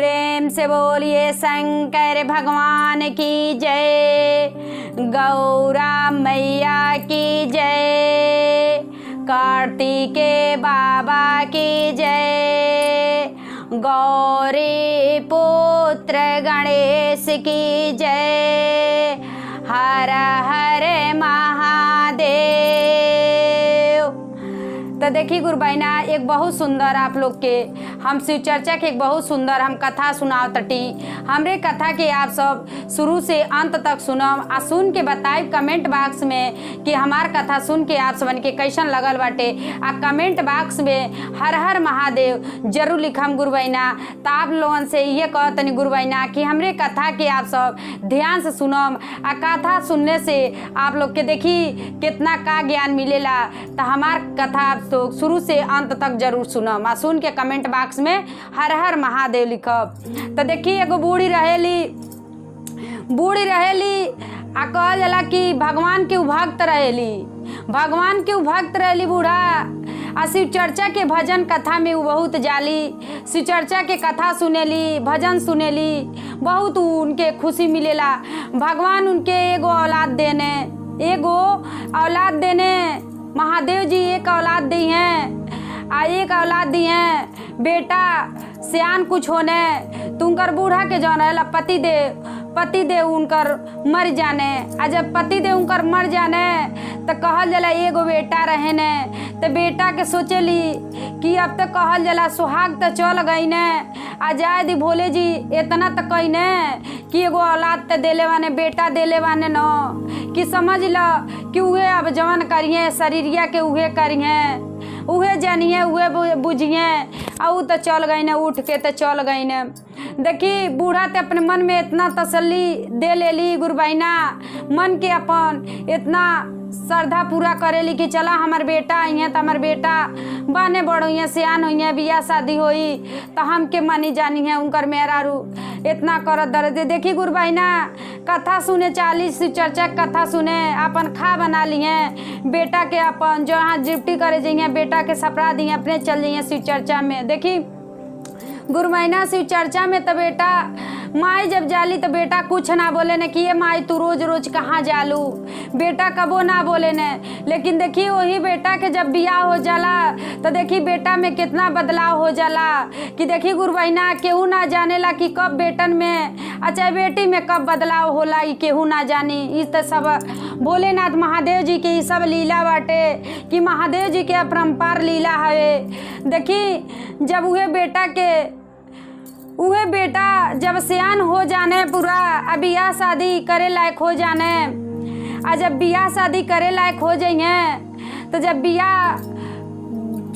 प्रेम से बोलिए शंकर भगवान की जय, गौरा मैया की जय, कार्तिकेय बाबा की जय, गौरी पुत्र गणेश की जय, हर हर महादेव। तो देखिए गुरु बहना, एक बहुत सुंदर आप लोग के हम शिव चर्चा के एक बहुत सुंदर हम कथा सुनाव तटी। हमरे कथा के आप सब शुरू से अंत तक सुनम आ सुन के बताए कमेंट बॉक्स में कि हमार कथा सुन के आप सबन के कैसन लगल बाटे। आ कमेंट बॉक्स में हर हर महादेव जरूर लिखम गुरु बहना। तो आप लोगन से ये कहतनी गुरु बहना कि हमरे कथा के आप सब ध्यान से सुनम। आ कथा सुनने से आप लोग के देखी कितना का ज्ञान मिलेला। तो हमार कथा आप तो शुरू से अंत तक जरूर सुनम आ सुन के कमेंट बॉक्स में हर हर महादेव लिखब। तो देखी एगो बूढ़ी रहेली आ कहल जाला कि भगवान के भक्त रहेली बूढ़ा। आ शिव चर्चा के भजन कथा में वो बहुत जाली, शिव चर्चा के कथा सुनेली, भजन सुनेली, बहुत उनके खुशी मिलेला। भगवान उनके एगो औलाद देने महादेव जी एक औलाद दी हैं बेटा सियान कुछ होने। तो उनकर बूढ़ा के जौन है पतिदेव उनकर मर जाने। आ जब पतिदेव उनकर मर जाने तो कहल जाला एगो बेटा रहे ने। तो बेटा के सोचेली कि अब तो कहल जाला सुहाग तो चल गई ने। आ जाए दी भोले जी इतना तो कही ने कि एगो औलाद तो देले वाने, बेटा देले वाने न कि समझ लो कि उहे अब जवन करिए शरीरिया के उहे करिए, उहे जानिए, उहे बुझिए। और तो चल गई ने, उठ के तो चल गई ने। देखी बूढ़ा तो अपने मन में इतना तसल्ली दे लेली गुरु बहना, मन के अपन इतना श्रद्धा पूरा करेली कि चला हमार बेटा आई तो हमार बेटा बने बड़ हुई सियान हुई बियाह शादी होई तो हमके मानी जानी है उनकर मेहरारू इतना करत दर्द। देखी गुरु बहना कथा सुने 40 चर्चा कथा सुने अपन खा बना लिए बेटा के अपन जहाँ ड्यूटी करे जाइए बेटा के सपरा दिए अपने चल जाइए शिव चर्चा में। देखी गुरु बहना शिव चर्चा में तो बेटा माई जब जाली तो बेटा कुछ ना बोले ने कि ये माई तू रोज रोज कहाँ जालू, बेटा कबो ना बोले ने। लेकिन देखी वही बेटा के जब बियाह हो जाला तो देखी बेटा में कितना बदलाव हो जाला कि देखी गुरु बहना केहू ना जानेला कि कब बेटन में अच्छा बेटी में कब बदलाव होला, ये केहू ना जानी। इस तो सब भोलेनाथ महादेव जी के सब लीला बाटे कि महादेव जी के अपरंपार लीला है। देखी जब उहे बेटा जब सियान हो जाने पूरा बियाह शादी करे लायक हो जाने। आ जब बियाह शादी करे लायक हो जाइए तो जब बियाह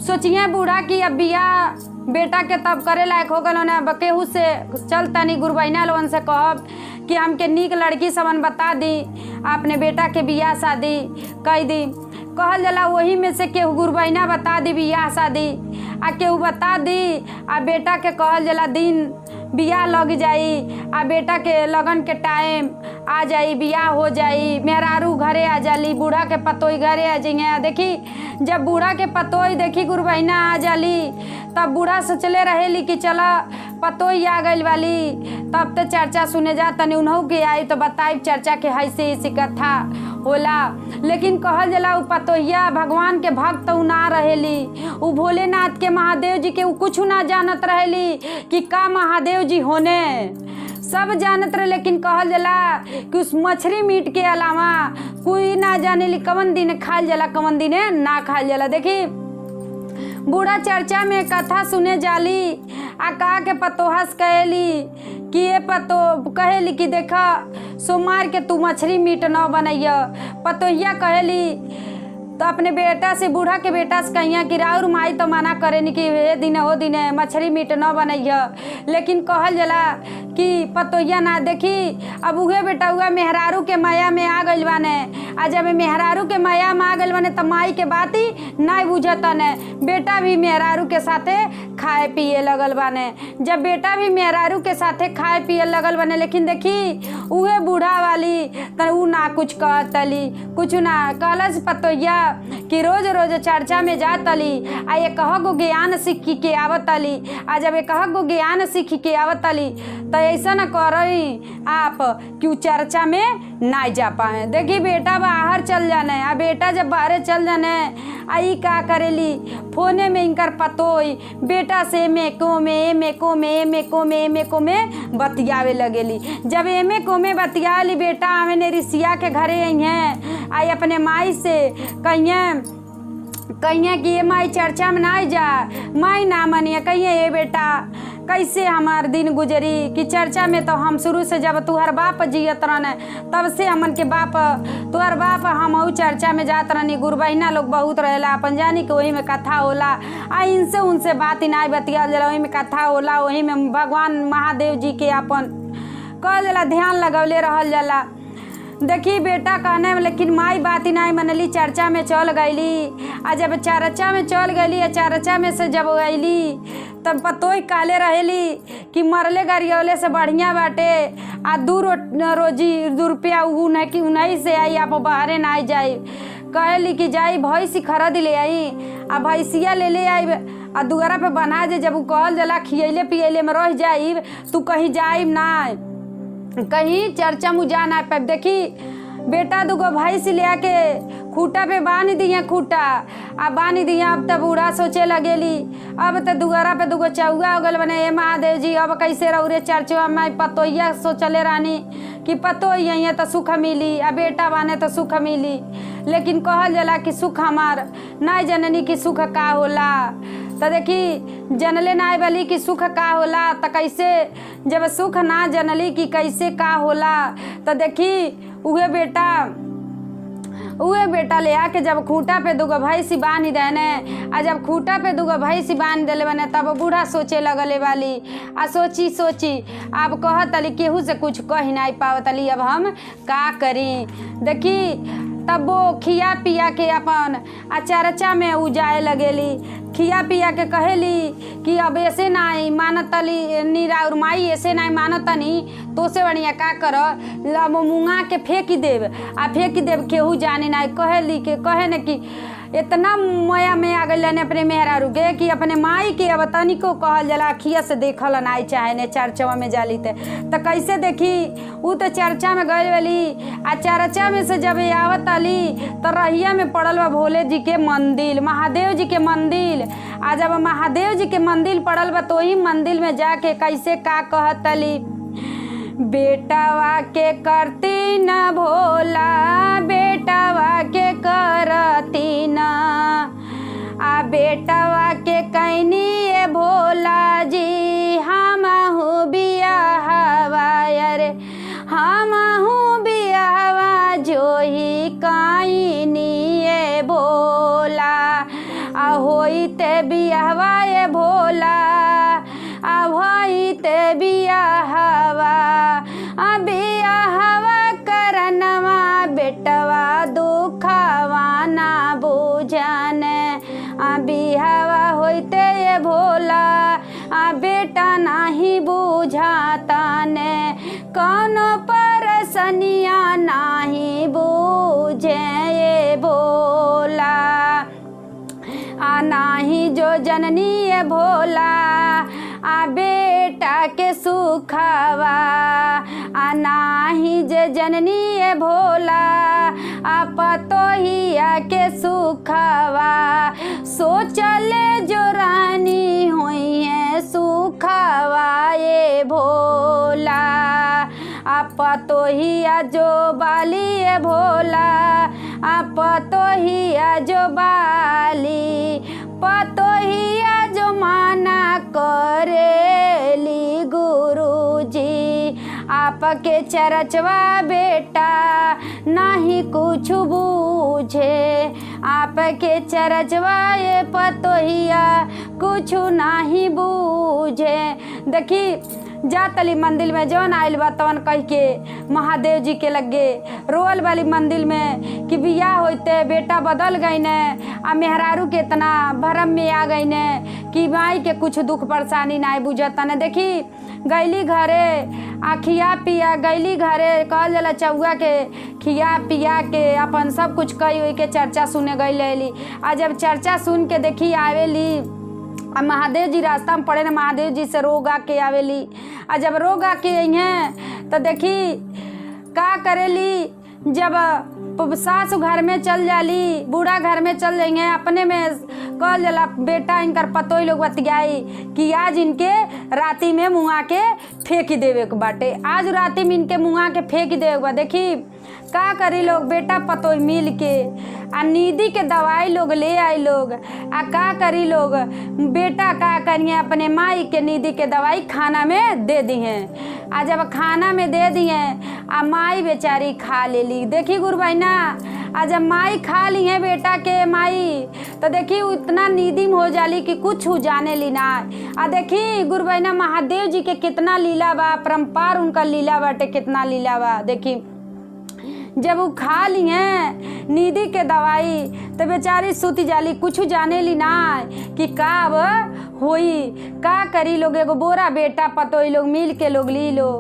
सोचिए बूढ़ा कि अब बियाह बेटा के तब करे लायक हो गल ने। केहू से चल तनी गुरु बहना लोगन से कहब कि हमके नीक लड़की सबन बता दी, अपने बेटा के बियाह शादी कह दी। कहल जाला वही में से केहू गुरु बहना बता दी बियाह शादी आ केहू बता दी। आ बेटा के कहल जाला दिन बियाह लग जाई, आ बेटा के लगन के टाइम आ जाई, बियाह हो जाई, मेहरारू घरे आ जाली, बूढ़ा के पतोई घरे आ जाइए। देखी जब बूढ़ा के पतोई देखी गुरु बहना आ जाली तब बूढ़ा सोचले रहेली कि चला पतोई आ गई वाली तब तो चर्चा सुने जा तनी उन्हों के आई तो बताई चर्चा के हैसे इसी कथा होला। लेकिन कहल जाला उ पतोहिया भगवान के भक्त उ ना रहेली, उ भोलेनाथ के महादेव जी के उ कुछ ना जानत रहेली कि का महादेव जी होने सब जानत रहे। लेकिन कहल जाला कि उस मछली मीट के अलावा कोई ना जानेली कवन दिन खाल जाला कवन दिन ना खाल जाला। देखी बूढ़ा चर्चा में कथा सुने जाली आ कहा के पतोहस कहेली कि ये पतो कहेली कि देखा सोमवार के तू मछली मीट न बनैया। पतोहिया कहेली तो अपने बेटा से बूढ़ा के बेटा से कहिया कि राउर माई तो मना करे नहीं कि ये दिन हो दिन मछली मीट न बनैया। लेकिन कहल जाला कि पतोहिया ना देखी अब उहे बेटा हुआ मेहरारू के माया में आ गइल बाने। आ जब मेहरारू के माया में आ गइल बाने तो माई के बात ही नहीं बुझता ने। बेटा भी मेहरारू के साथे खाए पिए लगल बने। जब बेटा भी मेहरारू के साथे खाए पिए लगल बने, लेकिन देखी उहे बूढ़ा वाली त उ ना कुछ कहतली, कुछ ना कहलस पतोहिया कि रोज रोज चर्चा में जातली आ ये कहगो ज्ञान सीख के आवतली। आ जब ये कहगो ज्ञान सीख के आवतली तो ऐसा न करई आप कि उ चर्चा में ना जा पाए। देखी बेटा बाहर चल जाने, आ बेटा जब बाहर चल जाने आई का करेली फोने में इनकर पतोई बेटा से मेको में बतियावे लगेली। जब एमे को में बतियाली बेटा हमें ने रिसिया के घरे आई हैं, आई अपने माई से कहिए कि ये माई चर्चा में ना जा, माई ना मनिए कहिए ये बेटा कैसे हमार दिन गुजरी कि चर्चा में तो हम शुरू से जब तुहर बाप जियत रहने तब से हमन के बाप तुहर बाप हम चर्चा में जात रहनी। गुरु बहिना लोग बहुत रहेला अपन जानी कि वही में कथा होला, आ इनसे उनसे बात ही ना बतिया जाला, वही में कथा होला, वही में भगवान महादेव जी के अपन कह जाला ध्यान लगौले रहल जाला। देखी बेटा कहने में लेकिन माई बात ही नहीं मनली, चर्चा में चल गईली। आ जब चर्चा में चल गईली, चर्चा में से जब गईली तब पतोई काले रहेली कि मरले गरियौले से बढ़िया बाटे, आ दू रुपया उन्हीं से आई, आप बाहरे ना जाई। कहली कि जाई भैंसी खरीद ले आई, आ भैंसिया ले आई आ दुआरा पे बना जे। जब उ कहल जला खियले पियले में रह जाई तू कहीं जाई ना, कहीं चर्चा में जा ना पाए। देखी बेटा दूगो भैंस ले आके खूटा पे बांध दिए, खूटा आ बांध दिए। अब तब बूढ़ा सोचे लगेली अब तो दुआरा पे दूगो चौगा हो गल बने, ए महादेव जी अब कैसे रौरे चर्चा में। पतोहिया सोचले रानी कि पतोहिया तो सुख मिली, आ बेटा बाने तो सुख मिली, लेकिन कहल जला कि सुख हमार नहीं जननी कि सुख का होला। तो देखी जनले ना बली कि सुख का होला, तो कैसे जब सुख ना जनली कि कैसे का होला, तो देखी उहे बेटा ले आके जब खूंटा पे दूगो भैंसी बांध देने, आ जब खूंटा पे दूगो भैंसी बांध देले बने तब बूढ़ा सोचे लगले वाली। आ सोची अब कहतली केहू से कुछ कह नहीं पावतली, अब हम का करी। देखी तब वो खिया पिया के अपन चर्चा में उ जाए लगेली, खिया पिया के कहेली कि अब ऐसे नहीं मानतली नीरा और माई ऐसे नहीं मानतनी तो से बढ़िया का कर मुँगा के फेंक देव, आ फेंक देव केहू जाने नहीं। कहेली के कहे न कि इतना मोया में आ गई अपने मेहरारू के कि अपने माई के अब तनिको कहल जला अखिया से देखल नहीं चाहे ने चर्चा में जाली तो कैसे देखी उ तो चर्चा में गई वाली। आ चर्चा में से जब आवत आली तो रहिया में पड़ल बा भोले जी के मंदिर, महादेव जी के मंदिर। आ जब महादेव जी के मंदिर पड़ल बा तो ही मंदिर में जाके कैसे का कहतली, बेटावा के करती न भोला, बेटावा के करती न, आ बेटावा के कैनी ये भोला जी हमहू बियाहवा, अरे हमहू बियाहवा जो ही कैनी ये भोला, आ होइते बियाहवा ये भोला, आ भइते बियाहवा, आ बियाहवा करनवा बेटवा दुखवा ना बुझने, आ बियाहवा होइते ये भोला, आ बेटा नहीं बुझाता ने, कौनो परसनिया नहीं बुझे ये भोला, आ नाही जो जननी ये भोला, आ बेटा के सुखवा, आ नाही जे जननी ये भोला, आ पतोहिया के सुखवा, सोचले जो रानी हुई है सुखवा ये भोला, आ पतोहिया जो बाली ये भोला, आ पतोहिया जो बाली, पतोहिया जो माना करेली गुरुजी, आपके चरचवा बेटा नहीं कुछ बूझे, आपके चरचवा ये पतोहिया कुछ नहीं बूझे। देखी जातली मंदिर में जौन आयल बा तवन कह के महादेव जी के लगे रोल वाली मंदिर में कि बियाह होते बेटा बदल गई ने, आ मेहरारू के इतना भरम में आ गई ने कि माई के कुछ दुख परेशानी नहीं बुझता न। देखी गैली घरे आ खिया पिया गैली घरे कहल जाला चौआ के खिया पिया के अपन सब कुछ कही हुई के चर्चा सुने गई। आ जब चर्चा सुन के देखी आवेली आ महादेव जी रास्ता में पड़े न, महादेव जी से रोग आके आवेली। आ जब रोग आके अइहें तो देखी का करेली, जब सास घर में चल जाली, बूढ़ा घर में चल जाइए, अपने में कहल जाला बेटा इनकर पतोई लोग बतियाई कि आज इनके राती में मुँगा के फेंक देवे के बाटे, आज राती में इनके मुँगा के फेंक देवे के बा। देखी का करी लोग बेटा पतोई मिल के आ नींदी के दवाई लोग ले आई लोग। आ का करी लोग बेटा का करिए अपने माई के नींदी के दवाई खाना में दे दी हैं। आ जब खाना में दे दिए आ माई बेचारी खा ले ली। देखी गुरु बहना आ जब माई खा ली है बेटा के माई तो देखी उतना नींदी में हो जाली कि कुछ जाने ली ना। आ देखी गुरु बहना महादेव जी के कितना लीला बा, परम्पार उनका लीला बाटे, कितना लीला बा। देखी जब वो खा ली हैं नींदी के दवाई तो बेचारी सूती जाली, कुछ जाने ली ना कि का अब होई का करी लोग। एगो बोरा बेटा पतोई लोग मिल के लोग ली लो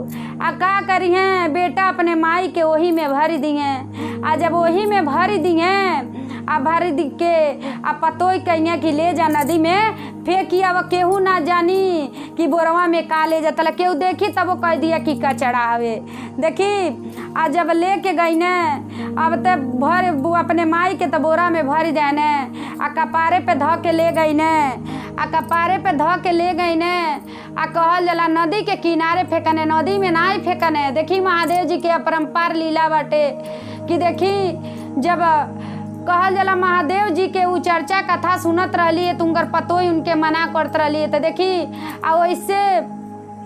आ का करी हैं बेटा अपने माई के वही में भर दी हैं। आ जब वही में भर दी हैं आ भर दी के आ पतोई कहिए कि ले जा नदी में फेंकी। अब केहू ना जानी कि बोरवा में का ले जाता, केहू देखी तब वो कह दिया कि कचड़ा हवे। देखी आ जब ले के गई ने अब तो भर अपने माई के तो बोरा में भर दे ने आ कपारे पे धो के ले गई ने, आ कपारे पे धो के ले गई ने आ कहल जाला नदी के किनारे फेंकने, नदी में ना फेंकने। देखी महादेव जी के अपरंपार लीला बाटे कि देखी जब कहल जाला महादेव जी के उ चर्चा कथा सुनत रहली तुमकर पतोई उनके मना करत रहली। तो देखी आ वैसे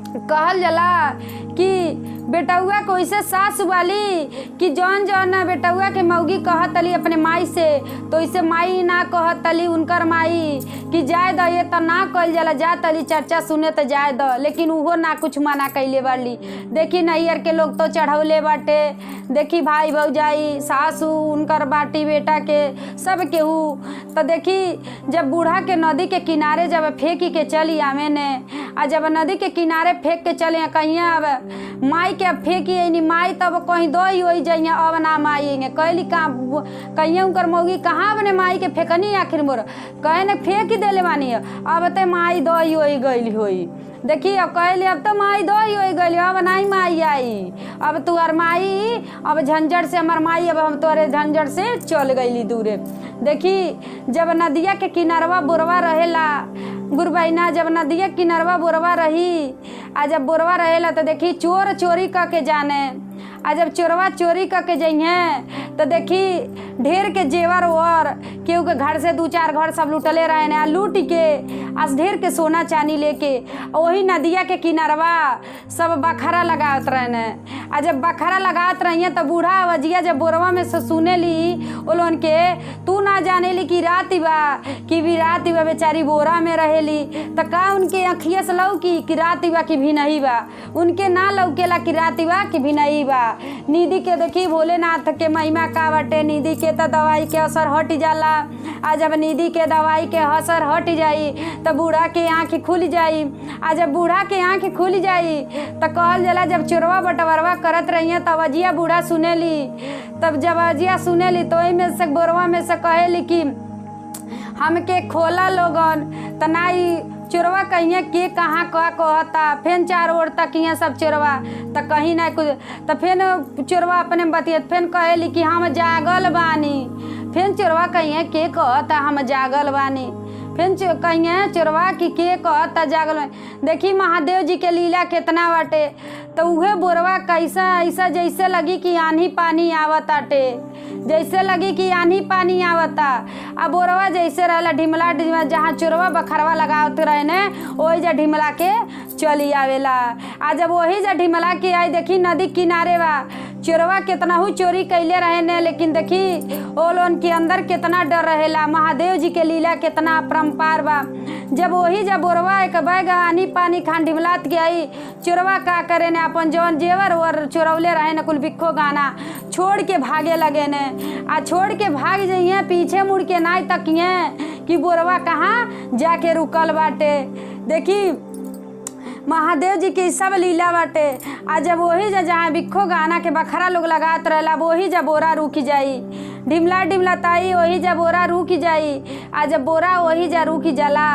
कहल जाला कि बेटौआ को ऐसे सास वाली कि जौन जौन बेटौआ के मौगी कहत तली अपने माई से तो इसे माई ना कहत तली उनकर माई कि जाए द, ये तो ना कहल जाला जा तली चर्चा सुने तो जाए द, लेकिन उहो ना कुछ मना कैले वाली। देखी नैयर के लोग तो चढ़ौले बाटे, देखी भाई भौजाई सासू उनकर बाटी बेटा के सब केहू। तो देखी जब बूढ़ा के नदी के किनारे जब फेंकी के चली आवे ने आ जब नदी के किनारे फेंक के चले कहीं अब माई के फेंकी माई तब कहीं दो ही हो जाइए, अब ना माई कहली कहीं उनकर मौगी कहाँ अपने माई के फेंकनी आखिर मोर कहे न फेंक ही देले बानी, अब तो माई दो ही हो गई होई। देखी अब कहली अब तो माई दो ही हो गई, अब नहीं माई आई, अब तू और माई अब झंझट से हमार माई अब हम तोरे झंझट से चल गईली दूरे। देखी जब नदिया के किनारवा बोरवा रहेला गुरु बहिना, जब नदिया किनारवा बोरवा रही आ जब बोरवा रहेला तो देखी चोर चोरी करके जाने आ जब चोरवा चोरी करके जाइए तो देखी ढेर के जेवर और केहू के घर से 2-4 घर सब लूटले रहे ने आ लूट के आज ढेर के सोना चांदी लेके वही नदिया के किनारवा सब बखरा लगावत रहे ने। आ जब बखरा लगावत रही तो बूढ़ा अवजिया जब बोरवा में से सुने ली ओलोन के तू ना जाने ली कि राती बा कि भी राती बा बेचारी बोरा में रहेली तो का उनके अखिया से लौकी कि राती बा कि भी नहीं बा, उनके ना लौकेला कि राती बा कि भी नहीं बा। नींदी के देखी भोलेनाथ के महिमा का बाटे, नींदी के तो दवाई के असर हट जाला। आ जब नींदी के दवाई के असर हट जाई तो बूढ़ा के आँख खुल जाई। आ जब बूढ़ा के आँख खुल जाई तो कहल जाला जब चोरवा बटवरवा करत रही तब अजिया बूढ़ा सुनेली, तब जब अजिया सुनेली तो वही में से बोरवा में से कहेली कि हमके खोला लोगन तो नाई चोरवा कहीं के कहाँ कह कहता फेन 4 ओर तक यहाँ सब चोरवा तो कहीं ना कुछ तो फेन चोरवा अपने बतियत फेन कहेली कि हम जागल बानी, फेन चोरवा कहीं के कहता हम जागल बानी, फेन कहीं चोरवा की के कहता जागल बानी। देखी महादेव जी के लीला कितना बाटे। तो उहे बोरवा कैसा ऐसा जैसे लगी कि आंधी पानी आवताटे, जैसे लगी कि आंधी पानी आवता। अब बोरवा जैसे रहला ढिमला ढिमला जहाँ चोरवा बखरवा लगावत रहे ने वही जा ढिमला के चली आवेला। आ जब वही जा ढिमला के आई देखी नदी किनारे बा चोरवा कितना ही चोरी कैले रहे ने, लेकिन देखी ओ लोन के अंदर कितना डर रहेला। महादेव जी के लीला कितना अपरंपार बा। जब वही जब बोरवा एक बैग आनी पानी खान ढिमलात के आई चोरवा का करे ने अपन जौन जेवर और चोरौले रहे ने कुल बिक्खो गाना छोड़ के भागे लगे ने। आ छोड़ के भाग जाइए पीछे मुड़ के नाई तकिए कि बोरवा कहाँ जाके रुकल बाटे। देखी महादेव जी के सब लीला बाटे। आ जब वही जहाँ बिखो गाना के बखरा लोग लगात रहला वही जब बोरा रुक जाई, ढिमला ढिमला ताई वही जब बोरा रुक जाई। आ जब बोरा वही जा रुक जाला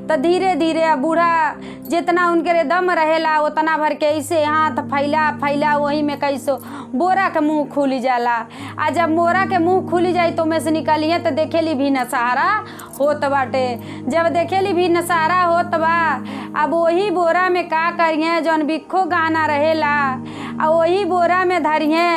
तो धीरे धीरे बूढ़ा जितना उनके दम रहेला उतना भर के ऐसे हाथ फैला फैला वही में कैसो बोरा के मुंह खुल जाला। आ जब बोरा के मुंह खुल जाई तो में से निकलिए तो देखेली भी न सहारा होत बाटे। जब देखेली भी न सहारा होत बा अब वही बोरा में का करिए जौन बिखो गाना रहेला आ वही बोरा में धरिए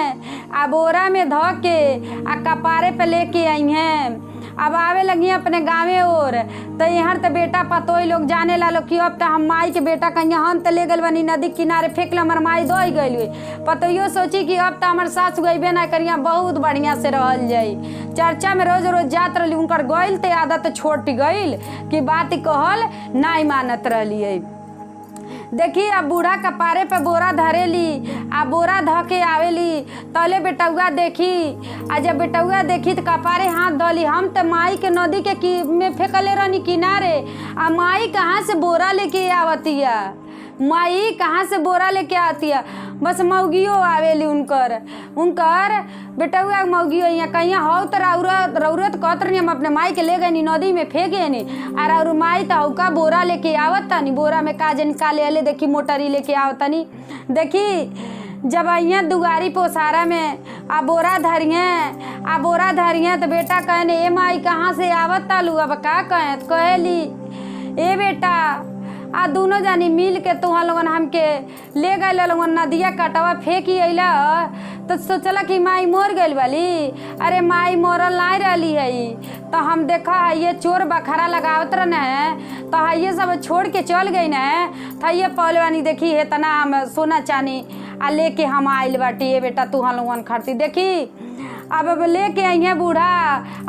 आ बोरा में धो के आ कपारे पे लेके आइए। अब आवे लगी अपने गाँवे और तो यहाँ तो बेटा पतोई लोग जाने ला लोग कि अब तो हम माई के बेटा कहीं हम तो ले गल बनी नदी किनारे फेंकल हमार माई दो गई हुई। पतोइयो सोची कि अब तो हमार सास गईबे ना करिया बहुत बढ़िया से रहल जाई। चर्चा में रोज रोज जात रही उनकर गईल ते आदत छोट गईल कि बात कहल नहीं मानत रही। देखी अब बूढ़ा कपारे पे बोरा धरेली आ बोरा ध के आवेली तले बेटौआ देखी। आ जब बेटौआ देखी तो कपारे हाथ धोली। हम तो माई के नदी के में फेंकले रहनी किनारे आ माई कहाँ से बोरा लेके आवतिया, माई कहाँ से बोरा लेके आती है। बस मौगियो आवेली उनकर बेटौआ मौगियो यहाँ कहीं हो तो रौरत कहत रही हम अपने माई के ले गए नदी में फेंके नी और माई तो हौका बोरा लेके आवता नी। बोरा में काज निकाले अले देखी मोटरी लेके आवता नी। देखी जब अइया दुआरी पोसारा में आ बोरा धरिए तो बेटा कहने ए माई कहाँ से आवता लू। अब का कहेली ए बेटा आ दोनों जानी मिल के तुहा लोगन हमके ले गए लोगन नदिया कटवा फेंकी अला तो सोचला कि माई मोर गई वाली। अरे माई मोरल नहीं रही है तो हम देखा ये चोर बखरा लगावत रहे तो ये सब छोड़ के चल गई न तो ये पहलवानी देखी है तना हम सोना चानी आ लेके हम आइल बाटी। ये बेटा तुहा लोगन खड़ती देखी अब लेके आइए बूढ़ा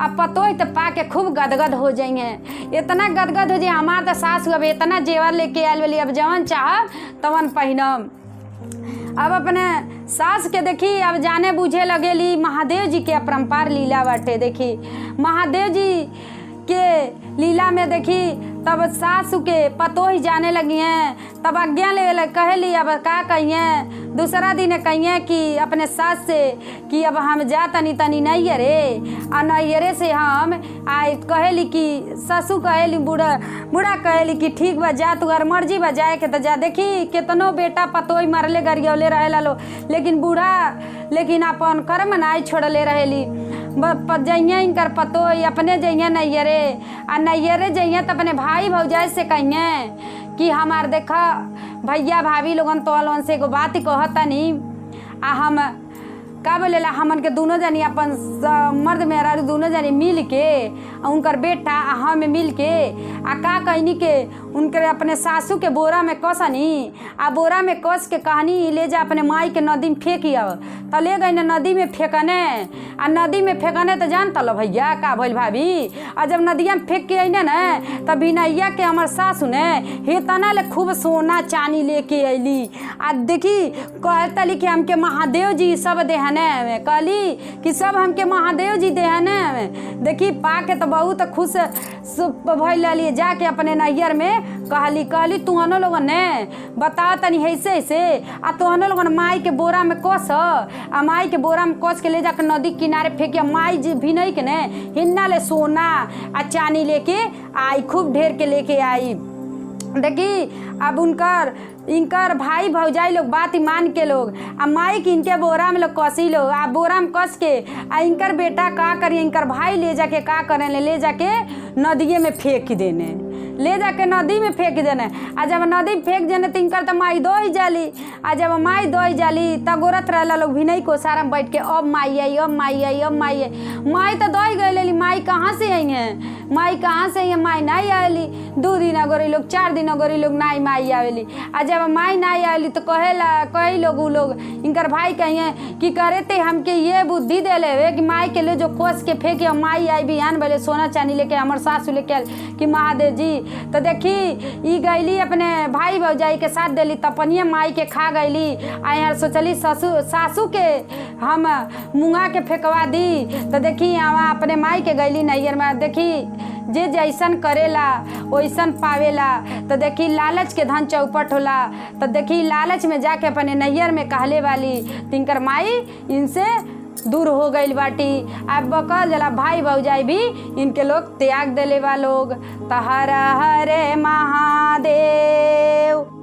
अब पतोई तो पा के खूब गदगद हो जाइए। इतना गदगद हो जाए हमार तो सास अब इतना जेवर लेके आयल वाली अब जवन चाह तवन पहिनम। अब अपने सास के देखी अब जाने बूझे लगेली महादेव जी के अपरंपार लीला बाटे। देखी महादेव जी के लीला में देखी तब सासू के पतोही जाने लगी हैं तब आज्ञा ले कहली अब का कहिए। दूसरा दिन कहिए कि अपने सास से कि अब हम जा तनी नैयरे आ नैयरे से हम आए कहली कि ससु कहली बूढ़ा कहली कि ठीक बा जा तू मर्जी बा जाए के तो जा। देखी कितनो बेटा पतोही मरले गरियौले रहेला लो लेकिन बूढ़ा अपन कर्म नाई छोड़ले रहेली। जइए इनकर पतोही अपने जइए नैयरे आ नैयरे जइए तो अपने भाई भौजाई से कहिए कि हमार देखा भैया भाभी लोगन तो लोगन से एगो बात कहता नहीं आ हम का बोलेला हमन के दोनों जनी अपन मर्द मेहरारू दोनों जनी मिल के उनकर बेटा आ हम मिल के आ का कहनी के उनके अपने सासू के बोरा में कसनी आ बोरा में कस के कहनी ले जा अपने माई के नदी में फेंकी आओ तो ले गई नदी में फेंकने आ नदी में फेंकने तो जानता लो भैया का भइल भाभी। आ जब नदिया में फेंक के अने न तब बिनैया के हमार सासू ने हे तना ले खूब सोना चानी लेके अली आ देखी कहतली कि हमके महादेव जी सब देहने में कहली कि सब हमके महादेव जी देहने में। देखी पा के तो बहुत खुश भइल जाके अपने नैयर में कहली तुहनो लोगन ने बताओ तनी ऐसे आ तुहनो लोगन माई के बोरा में कस आ माई के बोरा में कस के ले जाकर नदी किनारे फेंकिया। माई जी भी नहीं के ने हिन्ना ले सोना आ चानी लेके आई खूब ढेर के लेके आई। देखी अब इनकर भाई भौजाई लोग बात मान के लोग आ माई की इनके बोरा में लोग कसी लोग आ बोरा में कस के आ इनकर बेटा का करिए इनकर भाई ले जाके का करें ले जाके नदिये में फेंक देने ले जाके नदी में फेंक देने। आ जब नदी में फेंक देने तो इनकर तो माई दो ही जाली आ जब माई दो ही जाली तब गोरत रहला लोग भी नहीं को सारा में बैठ के अब माई आई माई तो दो ही गई माई कहाँ से आई है माई नहीं आएली 2 दिन अगोरी लोग 4 दिन अगोरी लोग नहीं माई आवेली। आ जब माई नहीं आएली तो कई लोग उ लोग इनकर भाई कहिए कि करे थे हमके ये बुद्धि दे ले कि माई के लिए जो कोस के फेंके माई आई भी आन बोले सोना चांदी लेके हमारे सासू लेके आल कि महादेव जी तो देखी ई गईली अपने भाई भौजाई के साथ देली तपनिए माई के खा गईली। आ यार सोचली सासू के हम मुँगा के फेंकवा दी तो देखी यहाँ अपने माई के गईली नैयर में। देखी जे जैसन करेला वैसन पावेला। तो देखी लालच के धन चौपट होला। तो देखी लालच में जाके अपने नैयर में कहले वाली तिनकर माई इनसे दूर हो गई बाटी। अब बकल जला भाई भौजाई भी इनके लोग त्याग देले बा लोग। तो हर हरे महादेव।